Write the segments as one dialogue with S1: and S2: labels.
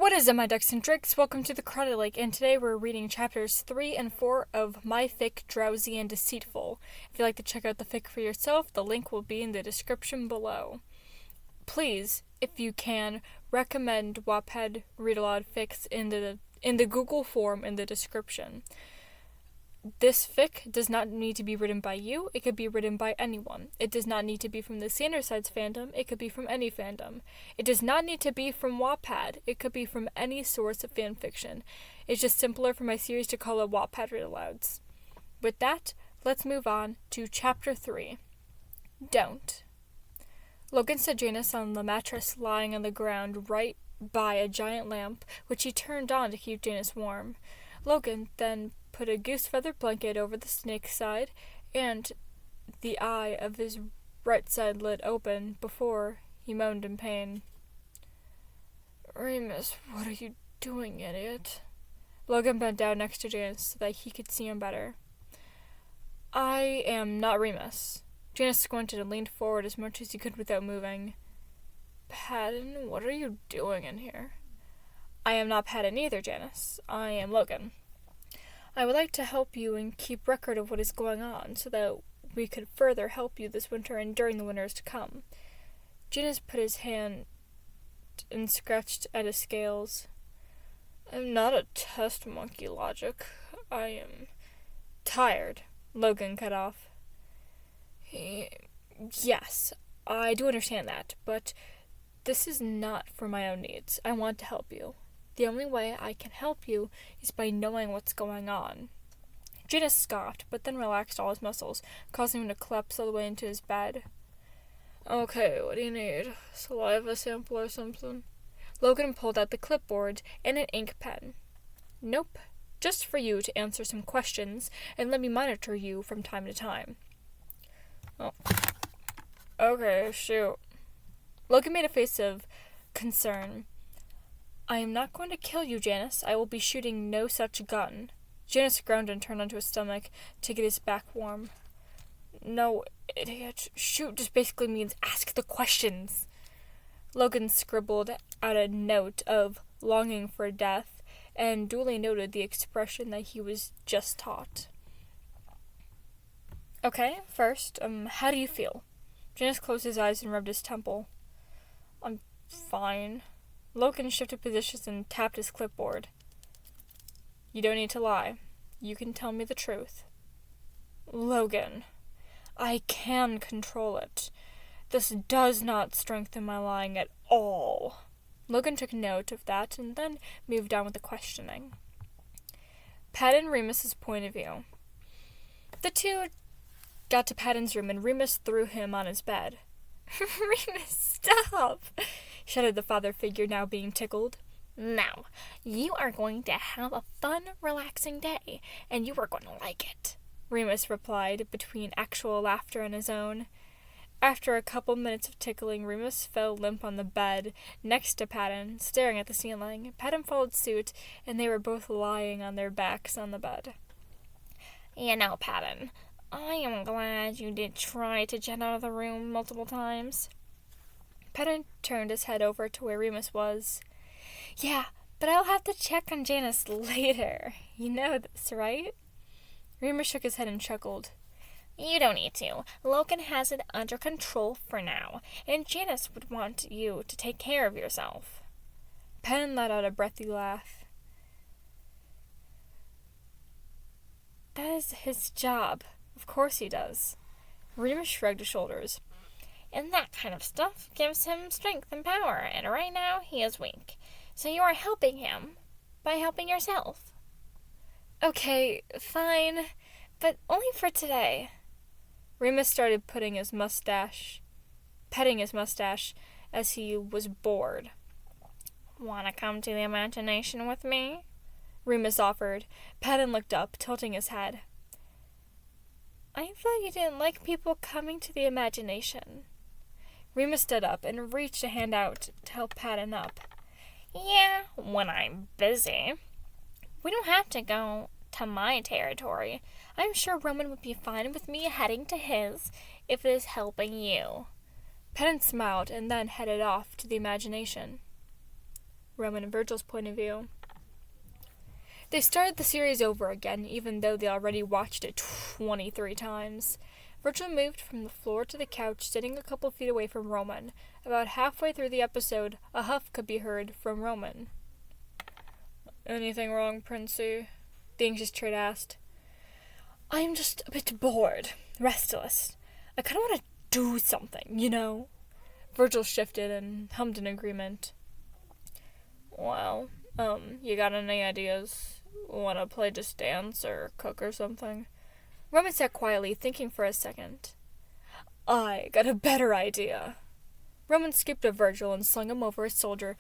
S1: What is it, my ducks and drakes? Welcome to the Credit Lake, and today we're reading chapters 3 and 4 of my fic, Drowsy and Deceitful. If you'd like to check out the fic for yourself, the link will be in the description below. Please, if you can, recommend Wattpad Read Aloud fics in the Google form in the description. This fic does not need to be written by you, it could be written by anyone. It does not need to be from the Sandersides fandom, it could be from any fandom. It does not need to be from Wattpad, it could be from any source of fanfiction. It's just simpler for my series to call it Wattpad Read Alouds. With that, let's move on to Chapter 3. Don't. Logan saw Janus on the mattress lying on the ground right by a giant lamp, which he turned on to keep Janus warm. Logan then put a goose feather blanket over the snake's side, and the eye of his right side lid open before he moaned in pain. "Remus, what are you doing, idiot?" Logan bent down next to Janus so that he could see him better. "I am not Remus." Janus squinted and leaned forward as much as he could without moving. "Patton, what are you doing in here?" "I am not Patton either, Janus. I am Logan. I would like to help you and keep record of what is going on, so that we could further help you this winter and during the winters to come." Janus put his hand and scratched at his scales. "I'm not a test monkey, Logic. I am tired," Logan cut off. "Yes, I do understand that, but this is not for my own needs. I want to help you. The only way I can help you is by knowing what's going on." Janus scoffed, but then relaxed all his muscles, causing him to collapse all the way into his bed. "Okay, what do you need? Saliva sample or something?" Logan pulled out the clipboard and an ink pen. "Nope, just for you to answer some questions and let me monitor you from time to time." "Oh, okay, shoot." Logan made a face of concern. "I am not going to kill you, Janus. I will be shooting no such gun." Janus groaned and turned onto his stomach to get his back warm. "No, idiot. Shoot just basically means ask the questions." Logan scribbled out a note of longing for death and duly noted the expression that he was just taught. "Okay, first, how do you feel?" Janus closed his eyes and rubbed his temple. "I'm fine." Logan shifted positions and tapped his clipboard. "You don't need to lie. You can tell me the truth." "Logan, I can control it. This does not strengthen my lying at all." Logan took note of that and then moved on with the questioning. Patton Remus's point of view. The two got to Patton's room and Remus threw him on his bed. "Remus, stop!" shouted the father figure, now being tickled. "Now, you are going to have a fun, relaxing day, and you are going to like it," Remus replied, between actual laughter and his own. After a couple minutes of tickling, Remus fell limp on the bed next to Patton, staring at the ceiling. Patton followed suit, and they were both lying on their backs on the bed. "You know, Patton, I am glad you did try to jet out of the room multiple times." Patton turned his head over to where Remus was. "Yeah, but I'll have to check on Janus later. You know this, right?" Remus shook his head and chuckled. "You don't need to. Logan has it under control for now, and Janus would want you to take care of yourself." Patton let out a breathy laugh. "That is his job. Of course he does." Remus shrugged his shoulders. "And that kind of stuff gives him strength and power, and right now he is weak. So you are helping him by helping yourself." "Okay, fine, but only for today." Remus started petting his mustache as he was bored. "Wanna come to the imagination with me?" Remus offered. Patton looked up, tilting his head. "I thought you didn't like people coming to the imagination." Remus stood up and reached a hand out to help Patton up. "Yeah, when I'm busy. We don't have to go to my territory. I'm sure Roman would be fine with me heading to his if it is helping you." Patton smiled and then headed off to the imagination. Roman and Virgil's point of view. They started the series over again, even though they already watched it 23 times. Virgil moved from the floor to the couch, sitting a couple feet away from Roman. About halfway through the episode, a huff could be heard from Roman. "Anything wrong, Princey?" the anxious trait asked. "I'm just a bit bored, restless. I kind of want to do something, you know?" Virgil shifted and hummed in agreement. "Well, you got any ideas? Want to play Just Dance or cook or something?" Roman sat quietly, thinking for a second. "I got a better idea." Roman scooped up Virgil and slung him over his shoulder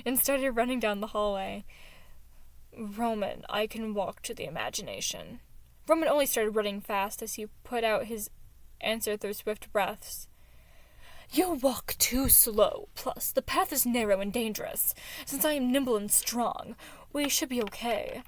S1: and started running down the hallway. "Roman, I can walk to the imagination." Roman only started running fast as he put out his answer through swift breaths. "You walk too slow, plus the path is narrow and dangerous. Since I am nimble and strong, we should be okay."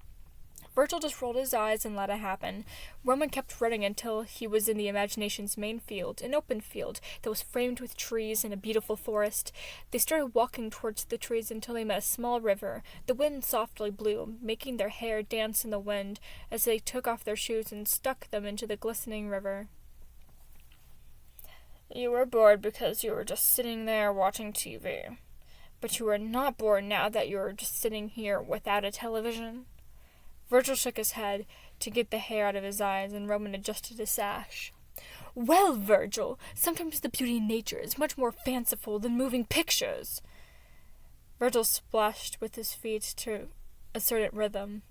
S1: Virgil just rolled his eyes and let it happen. Roman kept running until he was in the imagination's main field, an open field that was framed with trees and a beautiful forest. They started walking towards the trees until they met a small river. The wind softly blew, making their hair dance in the wind as they took off their shoes and stuck them into the glistening river. "You were bored because you were just sitting there watching TV. But you are not bored now that you are just sitting here without a television?" Virgil shook his head to get the hair out of his eyes, and Roman adjusted his sash. "Well, Virgil, sometimes the beauty in nature is much more fanciful than moving pictures." Virgil splashed with his feet to a certain rhythm.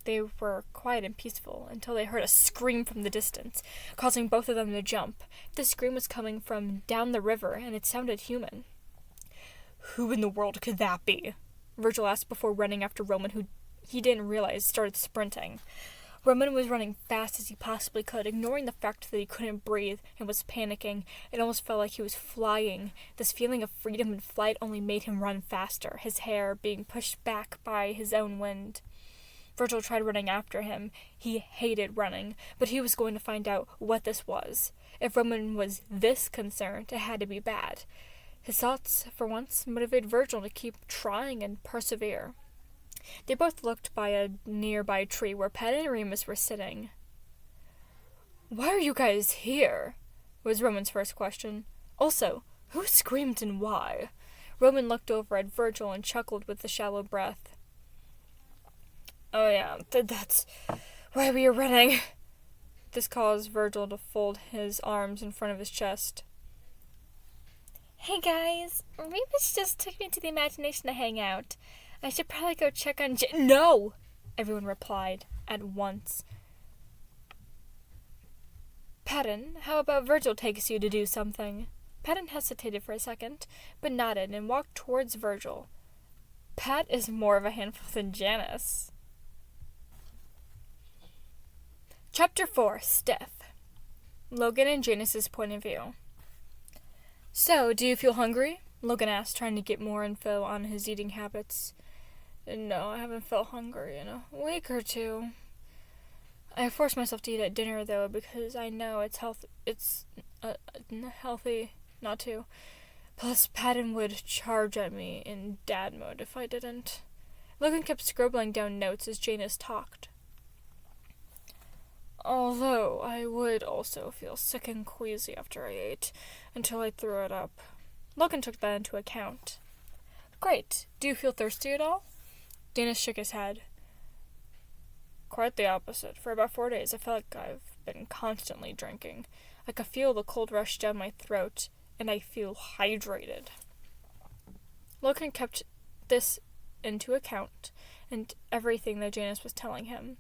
S1: They were quiet and peaceful until they heard a scream from the distance, causing both of them to jump. The scream was coming from down the river, and it sounded human. "Who in the world could that be?" Virgil asked before running after Roman, who he didn't realize started sprinting. Roman was running fast as he possibly could, ignoring the fact that he couldn't breathe and was panicking. It almost felt like he was flying. This feeling of freedom and flight only made him run faster, his hair being pushed back by his own wind. Virgil tried running after him. He hated running, but he was going to find out what this was. If Roman was this concerned, it had to be bad. His thoughts, for once, motivated Virgil to keep trying and persevere. They both looked by a nearby tree where Pat and Remus were sitting. "Why are you guys here?" was Roman's first question. Also, who screamed and why? Roman looked over at Virgil and chuckled with a shallow breath. "Oh yeah, that's why we are running." This caused Virgil to fold his arms in front of his chest. "Hey guys, Remus just took me to the imagination to hang out. I should probably go check on No!" everyone replied at once. "Patton, how about Virgil takes you to do something?" Patton hesitated for a second, but nodded and walked towards Virgil. Pat is more of a handful than Janus. Chapter 4, Stiff. Logan and Janus's point of view. "So, do you feel hungry?" Logan asked, trying to get more info on his eating habits. "No, I haven't felt hungry in a week or two. I force myself to eat at dinner, though, because I know it's healthy not to. Plus, Patton would charge at me in dad mode if I didn't." Logan kept scribbling down notes as Janus talked. "Although I would also feel sick and queasy after I ate, until I threw it up." Logan took that into account. "Great. Do you feel thirsty at all?" Janus shook his head. "Quite the opposite. For about 4 days, I feel like I've been constantly drinking. I could feel the cold rush down my throat, and I feel hydrated." Logan kept this into account and everything that Janus was telling him.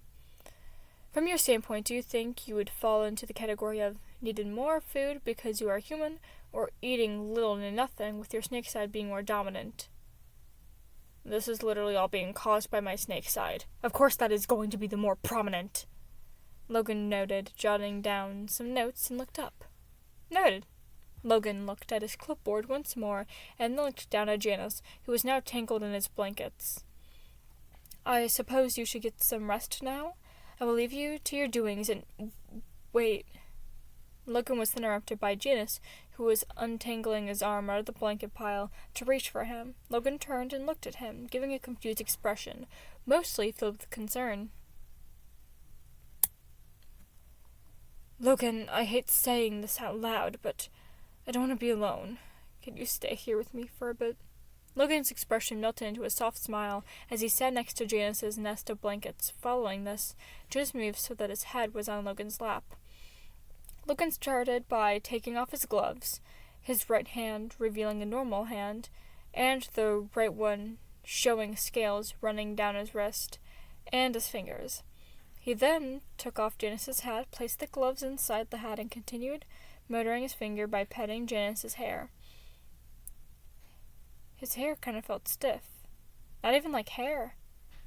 S1: "From your standpoint, do you think you would fall into the category of needing more food because you are human, or eating little to nothing with your snake side being more dominant?" "This is literally all being caused by my snake side. Of course that is going to be the more prominent." Logan noted, jotting down some notes, and looked up. "Noted." Logan looked at his clipboard once more, and then looked down at Janus, who was now tangled in his blankets. "I suppose you should get some rest now? I will leave you to your doings and—" "Wait." Logan was interrupted by Janus, who was untangling his arm out of the blanket pile to reach for him. Logan turned and looked at him, giving a confused expression, mostly filled with concern. Logan, I hate saying this out loud, but I don't want to be alone. Can you stay here with me for a bit? Logan's expression melted into a soft smile as he sat next to Janus's nest of blankets. Following this, Janus moved so that his head was on Logan's lap. Logan started by taking off his gloves, his right hand revealing a normal hand, and the right one showing scales running down his wrist and his fingers. He then took off Janus's hat, placed the gloves inside the hat, and continued motoring his finger by petting Janus's hair. His hair kind of felt stiff. Not even like hair.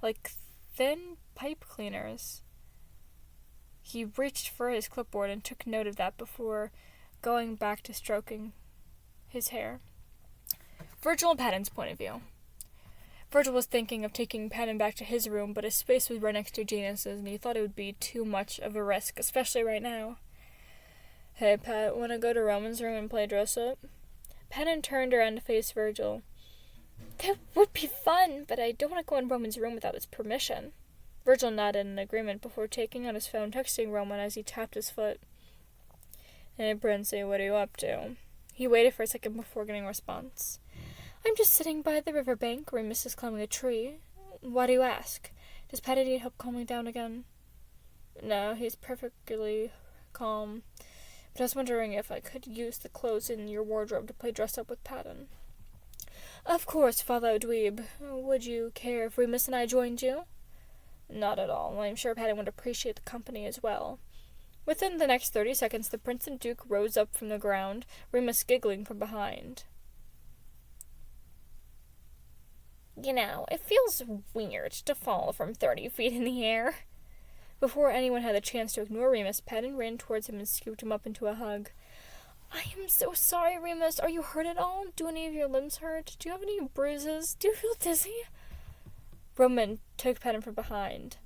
S1: Like thin pipe cleaners. He reached for his clipboard and took note of that before going back to stroking his hair. Virgil and Patton's point of view. Virgil was thinking of taking Patton back to his room, but his space was right next to Janus's, and he thought it would be too much of a risk, especially right now. Hey, Pat, wanna go to Roman's room and play dress-up? Patton turned around to face Virgil. That would be fun, but I don't want to go in Roman's room without his permission. Virgil nodded in agreement before taking out his phone, texting Roman as he tapped his foot. Hey, Princey, what are you up to? He waited for a second before getting a response. I'm just sitting by the riverbank. Remus is climbing a tree. Why do you ask? Does Patton need help calming down again? No, he's perfectly calm. But I was wondering if I could use the clothes in your wardrobe to play dress-up with Patton. Of course, fellow dweeb. Would you care if Remus and I joined you? Not at all. I'm sure Patton would appreciate the company as well. Within the next 30 seconds, the Prince and Duke rose up from the ground, Remus giggling from behind. You know, it feels weird to fall from 30 feet in the air. Before anyone had the chance to ignore Remus, Patton ran towards him and scooped him up into a hug. I am so sorry, Remus. Are you hurt at all? Do any of your limbs hurt? Do you have any bruises? Do you feel dizzy? Roman took Patton from behind.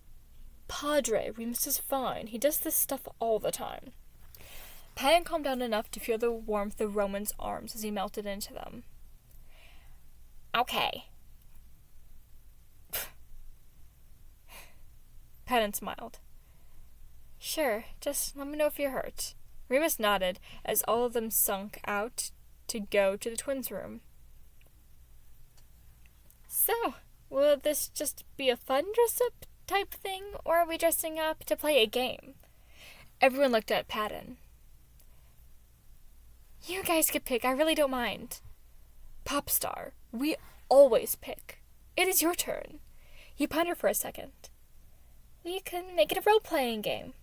S1: Padre, Remus is fine. He does this stuff all the time. Patton calmed down enough to feel the warmth of Roman's arms as he melted into them. Okay. Patton smiled. Sure, just let me know if you're hurt. Remus nodded as all of them sunk out to go to the twins' room. So, will this just be a fun dress-up type thing, or are we dressing up to play a game? Everyone looked at Patton. You guys could pick, I really don't mind. Popstar, we always pick. It is your turn. He pondered for a second. We can make it a role-playing game.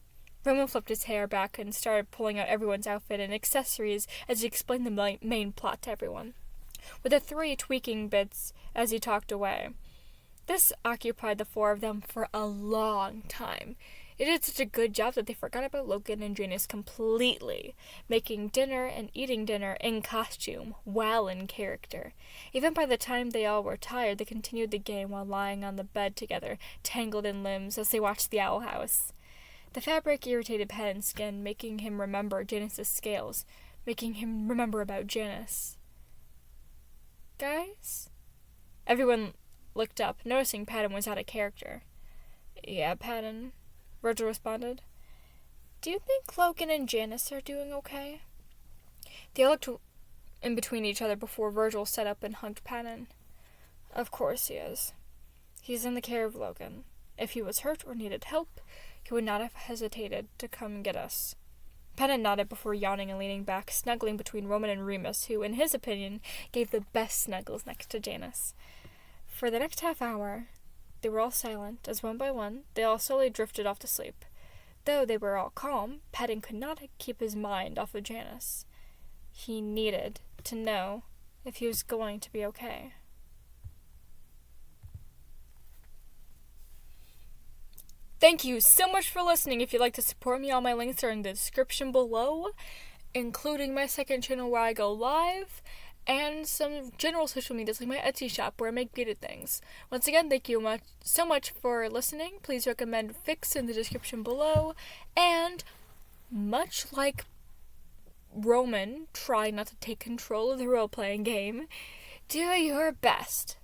S1: Roman flipped his hair back and started pulling out everyone's outfit and accessories as he explained the main plot to everyone, with the three tweaking bits as he talked away. This occupied the four of them for a long time. It did such a good job that they forgot about Logan and Janus completely, making dinner and eating dinner in costume, while in character. Even by the time they all were tired, they continued the game while lying on the bed together, tangled in limbs, as they watched the Owl House. The fabric irritated Patton's skin, making him remember Janus's scales, making him remember about Janus. Guys? Everyone looked up, noticing Patton was out of character. Yeah, Patton, Virgil responded. Do you think Logan and Janus are doing okay? They looked in between each other before Virgil sat up and hugged Patton. Of course he is. He's in the care of Logan. If he was hurt or needed help, he would not have hesitated to come get us. Patton nodded before yawning and leaning back, snuggling between Roman and Remus, who, in his opinion, gave the best snuggles next to Janus. For the next half hour, they were all silent, as one by one, they all slowly drifted off to sleep. Though they were all calm, Patton could not keep his mind off of Janus. He needed to know if he was going to be okay. Thank you so much for listening. If you'd like to support me, all my links are in the description below, including my second channel where I go live, and some general social medias like my Etsy shop where I make beaded things. Once again, thank you so much for listening. Please recommend Fix in the description below, and much like Roman trying not to take control of the role-playing game. Do your best.